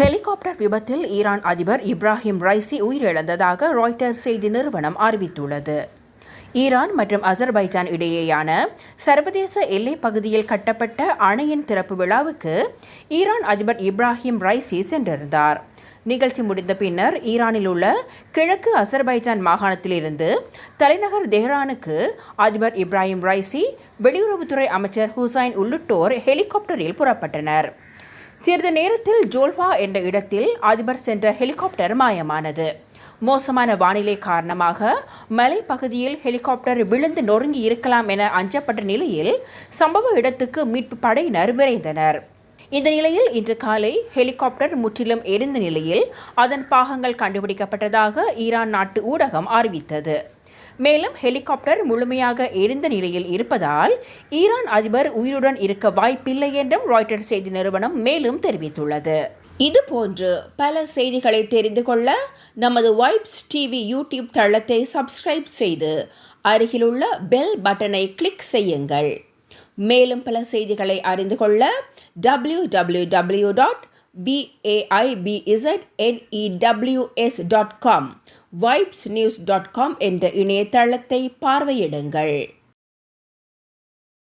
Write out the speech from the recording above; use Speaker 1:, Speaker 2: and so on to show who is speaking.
Speaker 1: Helicopter விபத்தில் Iran அதிபர் Ebrahim Raisi உயிரிழந்ததாக ராய்ட்டர்ஸ் செய்தி நிறுவனம் அறிவித்துள்ளது. ஈரான் மற்றும் அசர்பைஜான் இடையேயான சர்வதேச எல்லைப் பகுதியில் கட்டப்பட்ட அணையின் திறப்பு விழாவுக்கு ஈரான் அதிபர் இப்ராஹிம் ரைசி சென்றிருந்தார். நிகழ்ச்சி முடிந்த பின்னர் ஈரானில் உள்ள கிழக்கு அசர்பைஜான் மாகாணத்திலிருந்து தலைநகர் தெஹ்ரானுக்கு அதிபர் இப்ராஹிம் ரைசி, வெளியுறவுத்துறை அமைச்சர் ஹுசைன் உள்ளிட்டோர் ஹெலிகாப்டரில் புறப்பட்டனர். சிறிது நேரத்தில் ஜோல்வா என்ற இடத்தில் அதிபர் சென்ற ஹெலிகாப்டர் மாயமானது. மோசமான வானிலை காரணமாக மலைப்பகுதியில் ஹெலிகாப்டர் விழுந்து நொறுங்கி இருக்கலாம் என அஞ்சப்பட்ட நிலையில் சம்பவ இடத்துக்கு மீட்பு படையினர் விரைந்தனர். இந்த நிலையில் இன்று காலை ஹெலிகாப்டர் முற்றிலும் எரிந்த நிலையில் அதன் பாகங்கள் கண்டுபிடிக்கப்பட்டதாக ஈரான் நாட்டு ஊடகம் அறிவித்தது. மேலும் ஹெலிகாப்டர் முழுமையாக எரிந்த நிலையில் இருப்பதால் ஈரான் அதிபர் உயிருடன் இருக்க வாய்ப்பில்லை என்றும் ராய்ட்டர்ஸ் செய்தி நிறுவனம் மேலும் தெரிவித்துள்ளது. இதுபோன்று பல செய்திகளை தெரிந்து கொள்ள நமது வைப்ஸ் டிவி யூடியூப் தளத்தை சப்ஸ்கிரைப் செய்து அருகிலுள்ள பெல் பட்டனை கிளிக் செய்யுங்கள். மேலும் பல செய்திகளை அறிந்து கொள்ள www.vaibznews.com vibesnews.com என்ற இணையதளத்தை பார்வையிடுங்கள்.